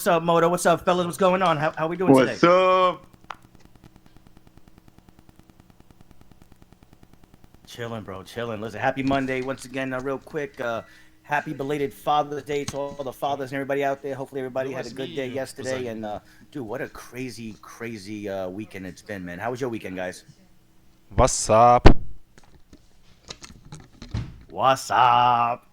What's up, Moto? What's up, fellas? What's going on? How we doing today? What's up? Chilling, bro. Chilling. Listen, happy Monday once again. Real quick, happy belated Father's Day to all the fathers and everybody out there. Hopefully, everybody had a good day yesterday. And dude, what a crazy, crazy weekend it's been, man. How was your weekend, guys? What's up? What's up?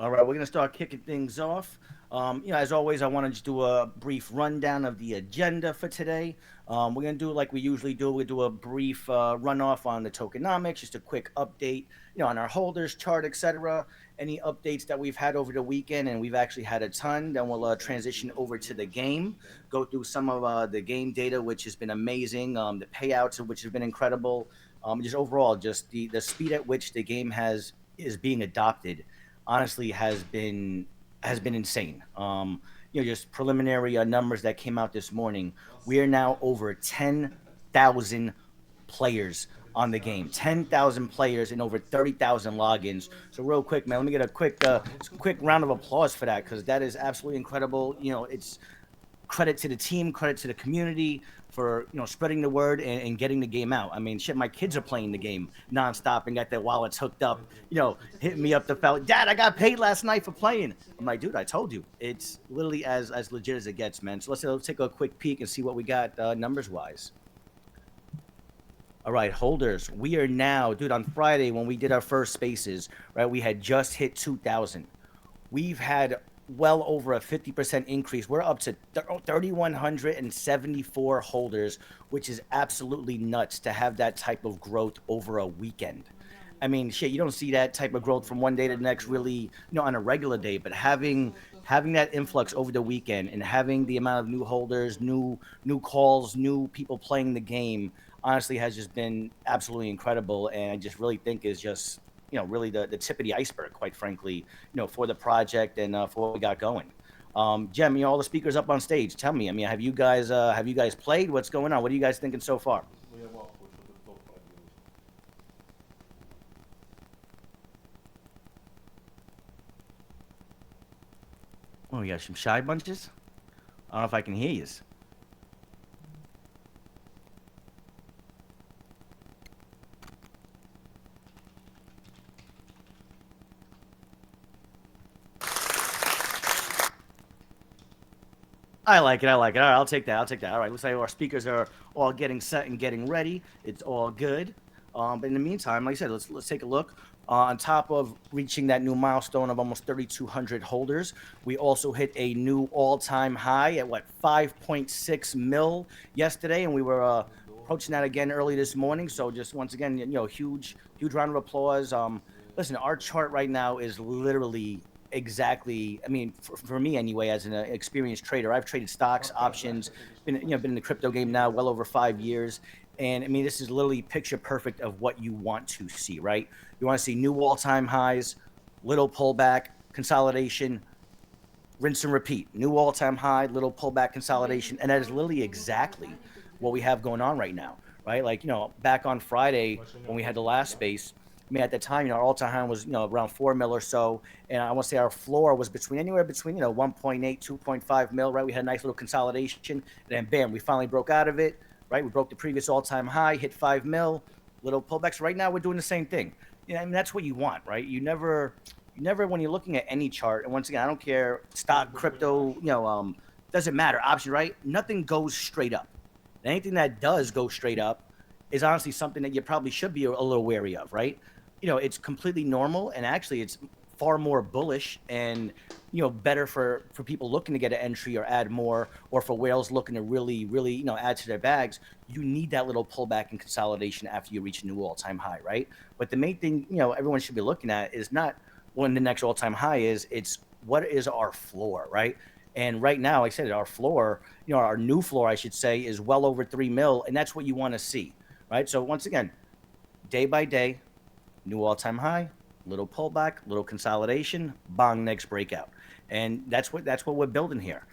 All right, we're gonna start kicking things off. As always, I want to just do a brief rundown of the agenda for today. We're gonna do it like we usually do. We do a brief runoff on the tokenomics, just a quick update, on our holders chart, etc. Any updates that we've had over the weekend, and we've actually had a ton. Then we'll transition over to the game, go through some of the game data, which has been amazing. The payouts, which have been incredible. Just overall, just the speed at which the game is being adopted honestly has been insane. Just preliminary numbers that came out this morning. We are now over 10,000 players on the game. 10,000 players and over 30,000 logins. So real quick, man, let me get a quick round of applause for that because that is absolutely incredible. It's credit to the team, credit to the community for spreading the word and getting the game out. I mean, shit, my kids are playing the game nonstop and got their wallets hooked up. Hitting me up the fella, Dad, I got paid last night for playing. I'm like, dude, I told you, it's literally as legit as it gets, man. So let's take a quick peek and see what we got numbers wise. All right, holders. We are now, dude, on Friday when we did our first spaces, right? We had just hit 2,000. We've had well over a 50% increase. We're up to 3,174 holders, which is absolutely nuts to have that type of growth over a weekend. I mean, shit, you don't see that type of growth from one day to the next really, on a regular day, but having that influx over the weekend and having the amount of new holders, new calls, new people playing the game honestly has just been absolutely incredible, and I just really think is just really the tip of the iceberg, quite frankly, for the project and for what we got going. Jem, all the speakers up on stage. Tell me, I mean, have you guys played? What's going on? What are you guys thinking so far? Oh, you got some shy bunches. I don't know if I can hear you. I like it. I like it. All right, I'll take that. I'll take that. All right, looks like our speakers are all getting set and getting ready. It's all good. But in the meantime, like I said, let's take a look. On top of reaching that new milestone of almost 3,200 holders, we also hit a new all-time high at 5.6 mil yesterday, and we were approaching that again early this morning. So just once again, huge round of applause. Listen, our chart right now is literally exactly, I mean, for me anyway, as an experienced trader, I've traded stocks, options, been in the crypto game now well over 5 years. And I mean, this is literally picture perfect of what you want to see, right? You want to see new all-time highs, little pullback, consolidation, rinse and repeat. New all-time high, little pullback, consolidation, and that is literally exactly what we have going on right now, right? Like, back on Friday when we had the last space, I mean, at the time, our all-time high was, around 4 mil or so, and I want to say our floor was anywhere between, 1.8, 2.5 mil, right? We had a nice little consolidation, and then bam, we finally broke out of it, right? We broke the previous all-time high, hit 5 mil, little pullbacks. Right now, we're doing the same thing. I mean, that's what you want, right? You never, when you're looking at any chart, and once again, I don't care, stock, crypto, doesn't matter, option, right? Nothing goes straight up. Anything that does go straight up is honestly something that you probably should be a little wary of, right? It's completely normal, and actually it's far more bullish and better for people looking to get an entry or add more, or for whales looking to really add to their bags. You need that little pullback and consolidation after you reach a new all-time high, right? But the main thing everyone should be looking at is not when the next all-time high is, it's what is our floor, right? And right now, like I said, our floor, our new floor, I should say, is well over 3 mil, and that's what you want to see, right? So once again, day by day, new all-time high, little pullback, little consolidation, bang, next breakout. And that's what we're building here.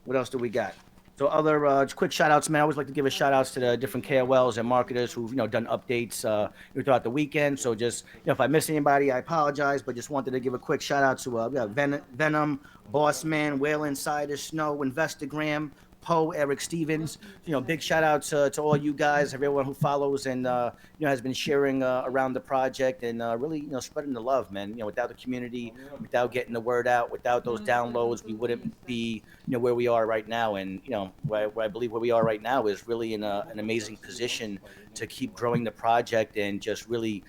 What else do we got? So other just quick shout outs, man. I always like to give a shout outs to the different KOLs and marketers who've done updates throughout the weekend. So just if I miss anybody, I apologize, but just wanted to give a quick shout out to Venom, Boss Man, Whale Insider, Snow, Investagram, Poe, Eric Stevens. Big shout out to all you guys, everyone who follows and has been sharing around the project and really spreading the love, man. Without the community, without getting the word out, without those downloads, we wouldn't be where we are right now. And where I believe where we are right now is really in an amazing position to keep growing the project and just really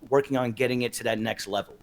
working on getting it to that next level.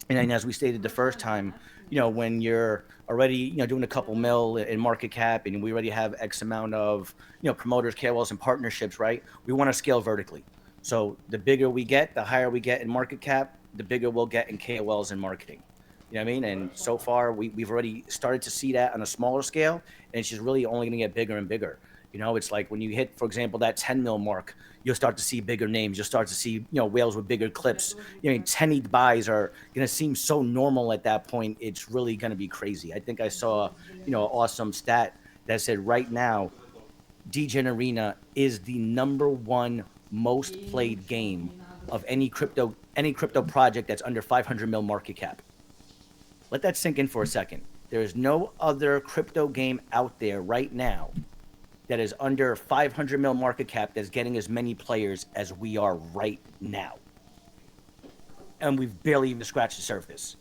And as we stated the first time, when you're already, doing a couple mil in market cap and we already have X amount of, promoters, KOLs, and partnerships, right? We want to scale vertically. So the bigger we get, the higher we get in market cap, the bigger we'll get in KOLs and marketing. You know what I mean? And so far, we've already started to see that on a smaller scale, and it's just really only going to get bigger and bigger. It's like when you hit, for example, that 10 mil mark, you'll start to see bigger names. You'll start to see, whales with bigger clips. 10 buys are going to seem so normal at that point. It's really going to be crazy. I think I saw, an awesome stat that said right now, Degen Arena is the #1 most played game of any crypto project that's under 500 mil market cap. Let that sink in for a second. There is no other crypto game out there right now that is under 500 mil market cap that's getting as many players as we are right now. And we've barely even scratched the surface.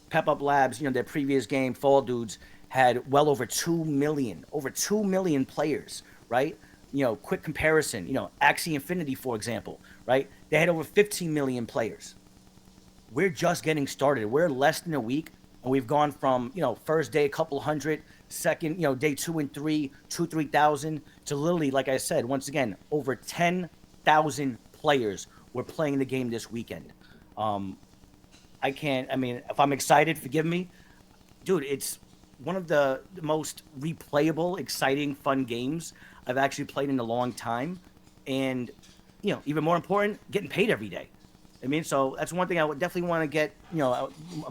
Pep Up Labs, their previous game, Fall Dudes, had well over 2 million players, right? Quick comparison, Axie Infinity, for example, right? They had over 15 million players. We're just getting started. We're less than a week, and we've gone from, first day, a couple hundred, second, day 2 and 3, 3,000, to literally, like I said, once again, over 10,000 players were playing the game this weekend. If I'm excited, forgive me. Dude, it's one of the most replayable, exciting, fun games I've actually played in a long time. And, even more important, getting paid every day. So that's one thing I would definitely want to get,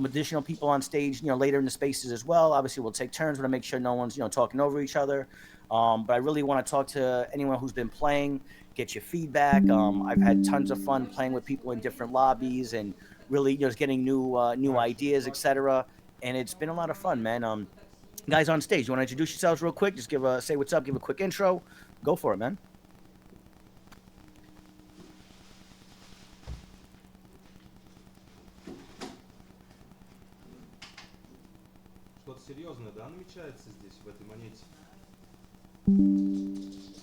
additional people on stage, later in the spaces as well. Obviously, we'll take turns. We'll make sure no one's, talking over each other. But I really want to talk to anyone who's been playing, get your feedback. I've had tons of fun playing with people in different lobbies and really, just getting new ideas, etc. And it's been a lot of fun, man. Guys on stage, you want to introduce yourselves real quick? Just say what's up, give a quick intro. Go for it, man. Что-то серьезное, да, намечается здесь, в этой монете?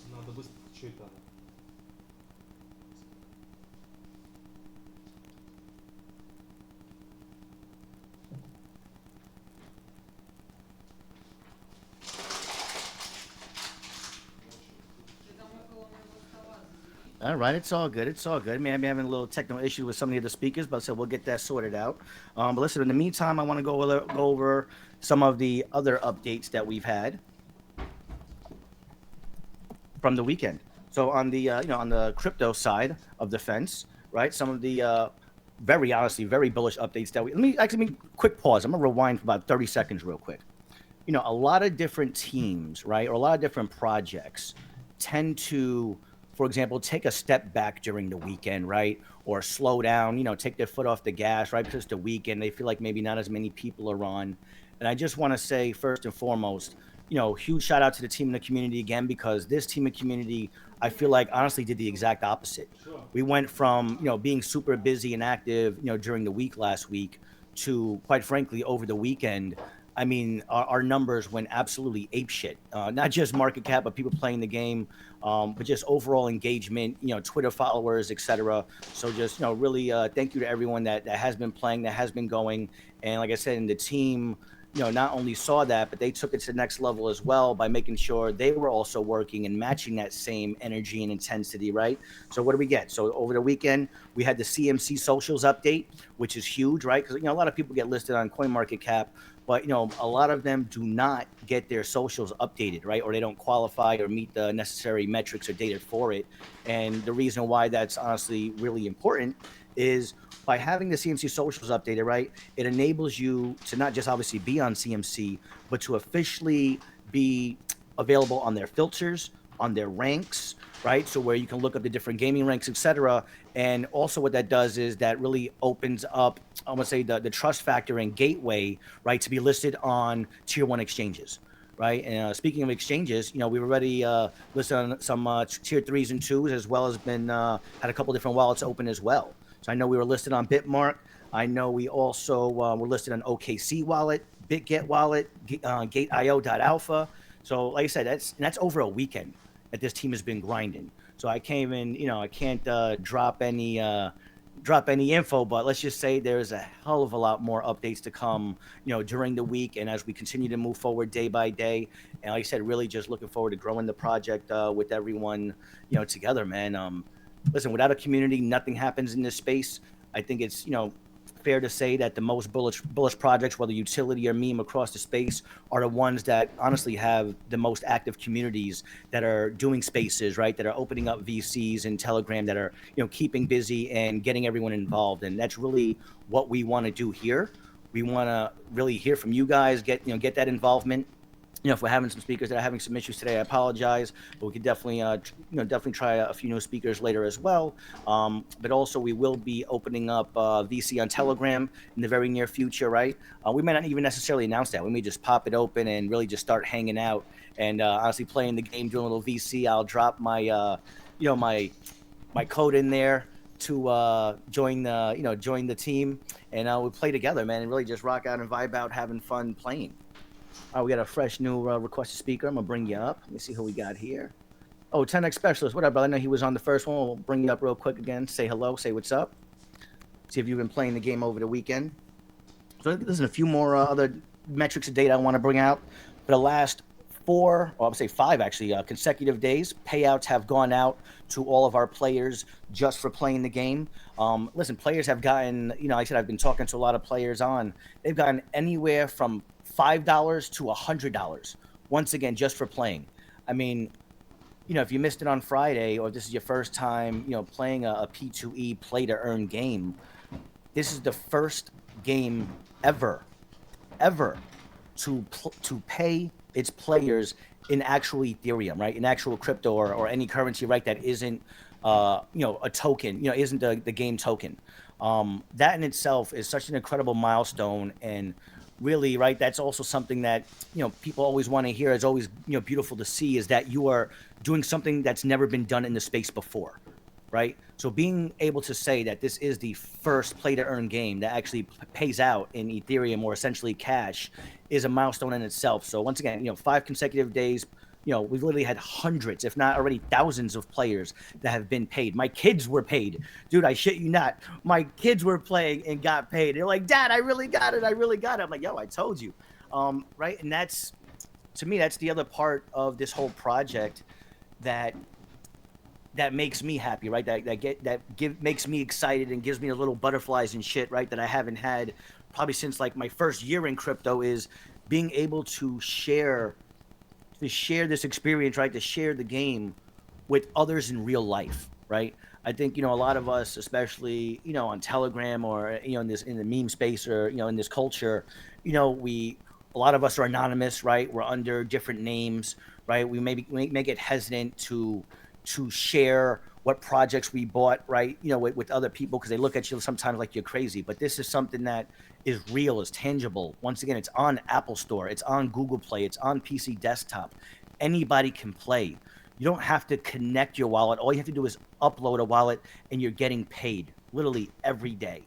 Надо быстро... Что это она? All right, it's all good. It's all good. Maybe I'm having a little technical issue with some of the other speakers, but so we'll get that sorted out. But listen, in the meantime, I want to go over some of the other updates that we've had from the weekend. So on the on the crypto side of the fence, right? Some of the very honestly very bullish updates that we. Let me quick pause. I'm gonna rewind for about 30 seconds, real quick. A lot of different teams, right, or a lot of different projects tend to, for example, take a step back during the weekend, right? Or slow down, take their foot off the gas, right? Because it's the weekend, they feel like maybe not as many people are on. And I just want to say, first and foremost, huge shout out to the team in the community again, because this team and community, I feel like honestly did the exact opposite. Sure. We went from, being super busy and active, during the week last week to, quite frankly, over the weekend, our numbers went absolutely apeshit. Not just market cap, but people playing the game, but just overall engagement, Twitter followers, etc. So just, really thank you to everyone that has been playing, that has been going. And like I said, in the team, not only saw that, but they took it to the next level as well by making sure they were also working and matching that same energy and intensity, right? So what do we get? So over the weekend, we had the CMC socials update, which is huge, right? Because, a lot of people get listed on CoinMarketCap, but, a lot of them do not get their socials updated, right? Or they don't qualify or meet the necessary metrics or data for it. And the reason why that's honestly really important is by having the CMC socials updated, right? It enables you to not just obviously be on CMC, but to officially be available on their filters, on their ranks, right? So where you can look up the different gaming ranks, etc. And also what that does is that really opens up, I'm gonna say, the trust factor and gateway, right, to be listed on tier one exchanges, right? And speaking of exchanges, we've already listed on some tier threes and twos, as well as been had a couple different wallets open as well. So I know we were listed on Bitmark. I know we also were listed on OKC Wallet, BitGet Wallet, Gate.io.alpha. So like I said, that's over a weekend that this team has been grinding. So I came in, I can't drop any info, but let's just say there's a hell of a lot more updates to come, during the week and as we continue to move forward day by day. And like I said, really just looking forward to growing the project with everyone, together, man. Listen, without a community, nothing happens in this space. I think it's, fair to say that the most bullish projects, whether utility or meme across the space, are the ones that honestly have the most active communities that are doing spaces, right? That are opening up VCs and Telegram, that are keeping busy and getting everyone involved. And that's really what we want to do here. We want to really hear from you guys, get that involvement. If we're having some speakers that are having some issues today, I apologize, but we could definitely, definitely try a few new speakers later as well. But also, we will be opening up VC on Telegram in the very near future, right? We may not even necessarily announce that. We may just pop it open and really just start hanging out and honestly playing the game, doing a little VC. I'll drop my, my code in there to join the team, and we'll play together, man, and really just rock out and vibe out, having fun playing. We got a fresh new requested speaker. I'm gonna bring you up. Let me see who we got here. Oh, 10x Specialist. What up, brother? I know he was on the first one. We'll bring you up real quick again. Say hello. Say what's up. See if you've been playing the game over the weekend. So there's a few more other metrics of data I want to bring out. For the last 4, or I would say 5 actually, consecutive days, payouts have gone out to all of our players just for playing the game. Listen, players have gotten, like I said, I've been talking to a lot of players on. They've gotten anywhere from $5 to $100 once again just for playing. I mean, if you missed it on Friday, or this is your first time playing a P2E play to earn game, this is the first game ever to pay its players in actual Ethereum, right? In actual crypto or any currency, right? That isn't a token, isn't the game token. That in itself is such an incredible milestone. And really, right, that's also something that people always want to hear. It's always beautiful to see, is that you are doing something that's never been done in the space before, right? So being able to say that this is the first play to earn game that actually pays out in Ethereum, or essentially cash, is a milestone in itself. So once again, 5 consecutive days. We've literally had hundreds, if not already thousands, of players that have been paid. My kids were paid. Dude, I shit you not. My kids were playing and got paid. They're like, Dad, I really got it. I'm like, yo, I told you. Right? And that's, to me, that's the other part of this whole project that makes me happy, right? Makes me excited and gives me a little butterflies and shit, right? That I haven't had probably since like my first year in crypto, is being able to share this experience, right? To share the game with others in real life, right? I think, a lot of us, especially, on Telegram or, in the meme space, or, in this culture, a lot of us are anonymous, right? We're under different names, right? We may get hesitant to share what projects we bought, right? With other people, because they look at you sometimes like you're crazy. But this is something that is real, is tangible. Once again, it's on Apple Store, it's on Google Play, it's on PC desktop. Anybody can play. You don't have to connect your wallet. All you have to do is upload a wallet, and you're getting paid literally every day.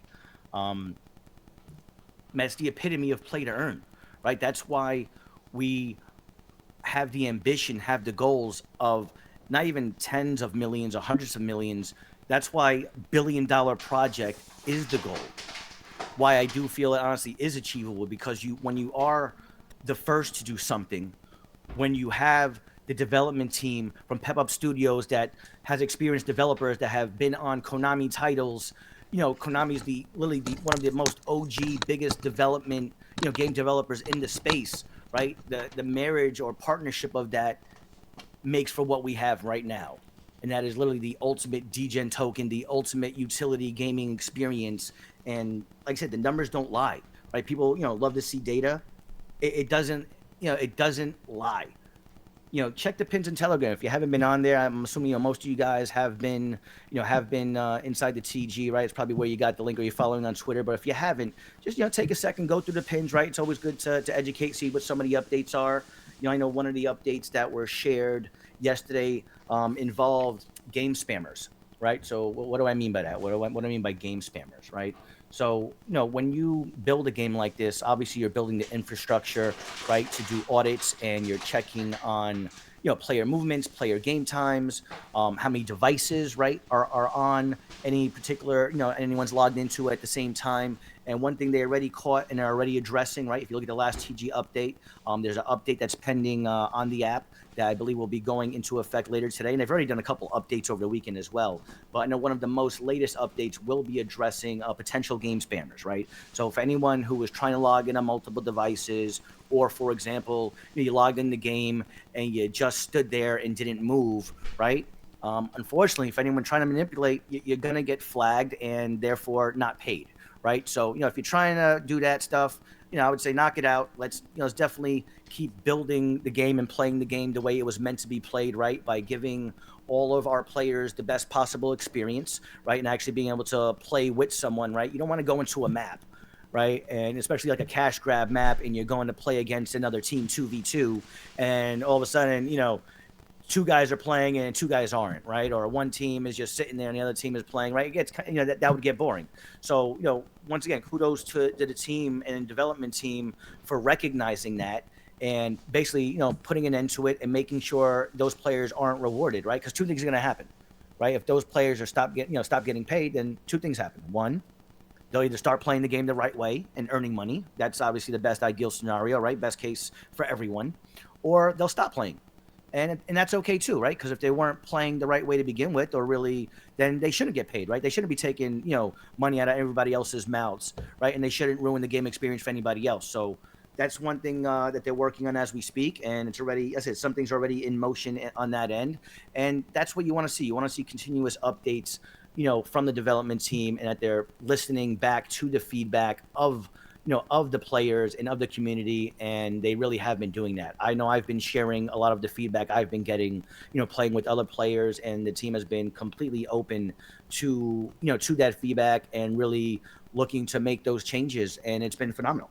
That's the epitome of play to earn, right? That's why we have the ambition, have the goals of not even tens of millions or hundreds of millions. That's why billion-dollar project is the goal. Why I do feel it honestly is achievable, because when you are the first to do something, when you have the development team from Pep Up Studios that has experienced developers that have been on Konami titles, Konami is literally one of the most OG, biggest development, game developers in the space, right? The marriage or partnership of that makes for what we have right now. And that is literally the ultimate degen token, the ultimate utility gaming experience. And like I said, the numbers don't lie, right? People, love to see data. It doesn't lie. check the pins in Telegram. If you haven't been on there, I'm assuming most of you guys have been, inside the TG, right? It's probably where you got the link, or you're following on Twitter. But if you haven't, just take a second, go through the pins, right? It's always good to educate, see what some of the updates are. I know one of the updates that were shared yesterday involved game spammers, right? So what do I mean by that? What do I mean by game spammers, right? So, when you build a game like this, obviously you're building the infrastructure, right, to do audits, and you're checking on, player movements, player game times, how many devices, right, are on any particular, anyone's logged into at the same time. And one thing they already caught and are already addressing, right, if you look at the last TG update, there's an update that's pending on the app that I believe will be going into effect later today. And they've already done a couple updates over the weekend as well. But I know one of the most latest updates will be addressing potential game spammers, right? So for anyone who is trying to log in on multiple devices, or for example, you logged in the game and you just stood there and didn't move, right? Unfortunately, if anyone trying to manipulate, you're going to get flagged and therefore not paid, right? So, if you're trying to do that stuff, I would say knock it out. Let's definitely keep building the game and playing the game the way it was meant to be played, right? By giving all of our players the best possible experience, right? And actually being able to play with someone, right? You don't want to go into a map, right? And especially like a cash grab map, and you're going to play against another team 2v2, and all of a sudden, two guys are playing and two guys aren't, right? Or one team is just sitting there and the other team is playing, right? It gets, that would get boring. So, once again, kudos to the team and development team for recognizing that, and basically, putting an end to it and making sure those players aren't rewarded, right? Because two things are going to happen, right? If those players are stop getting paid, then two things happen. One, they'll either start playing the game the right way and earning money. That's obviously the best ideal scenario, right? Best case for everyone. Or they'll stop playing, and that's okay too, right? Because if they weren't playing the right way to begin with, or really, then they shouldn't get paid, right? They shouldn't be taking money out of everybody else's mouths, right? And they shouldn't ruin the game experience for anybody else. So that's one thing that they're working on as we speak, and it's already, as I said, something's already in motion on that end, and that's what you want to see. You want to see continuous updates, from the development team, and that they're listening back to the feedback of the players and of the community, and they really have been doing that. I know I've been sharing a lot of the feedback I've been getting, playing with other players, and the team has been completely open to that feedback and really looking to make those changes, and it's been phenomenal.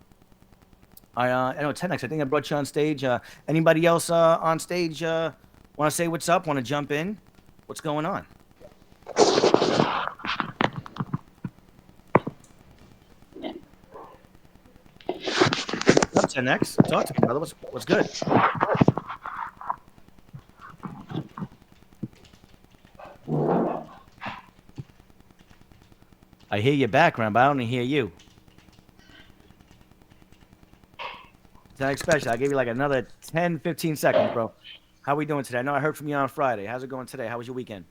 I know 10x. I think I brought you on stage. Anybody else on stage want to say what's up? Want to jump in? What's going on? What's up, 10x? Talk to me, brother. What's good? I hear your background, but I don't hear you. 10x special. I gave you like another 10, 15 seconds, bro. How we doing today? I know I heard from you on Friday. How's it going today? How was your weekend?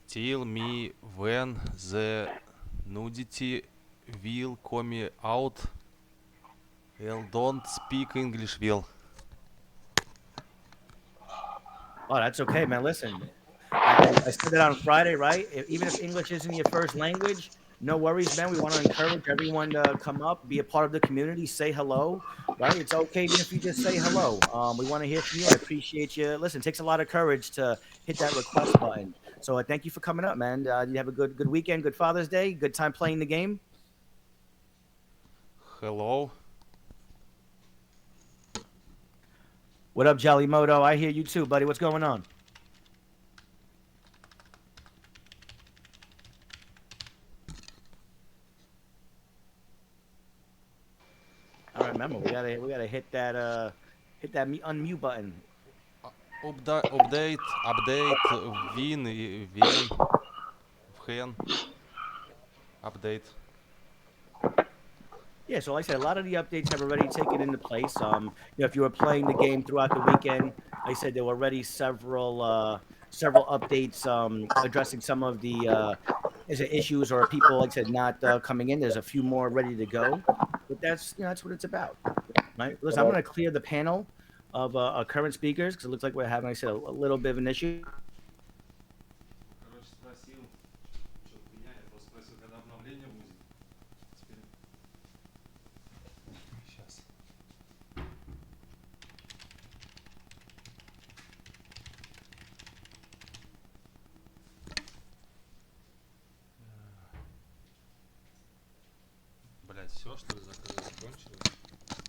Tell me when the nudity will come out. Well, don't speak English well. Oh, that's okay, man. Listen, I said that on Friday, right? Even if English isn't your first language, no worries, man. We want to encourage everyone to come up, be a part of the community, say hello, right? It's okay even if you just say hello. We want to hear from you. I appreciate you. Listen, it takes a lot of courage to hit that request button. So thank you for coming up, man. You have a good weekend, good Father's Day, good time playing the game. Hello. What up, Jolly Moto? I hear you too, buddy. What's going on? All right, remember we gotta hit that unmute button. Update, when, update. Yeah, so like I said, a lot of the updates have already taken into place. If you were playing the game throughout the weekend, like I said, there were already several updates addressing some of the issues or people, like I said, not coming in. There's a few more ready to go, but that's what it's about, right? Listen, I'm going to clear the panel of our current speakers because it looks like we're having, like I said, a little bit of an issue. Короче, спросил, что хуйня, я просто спросил, когда обновление будет. Теперь... Сейчас. все, что ли, заказы закончились?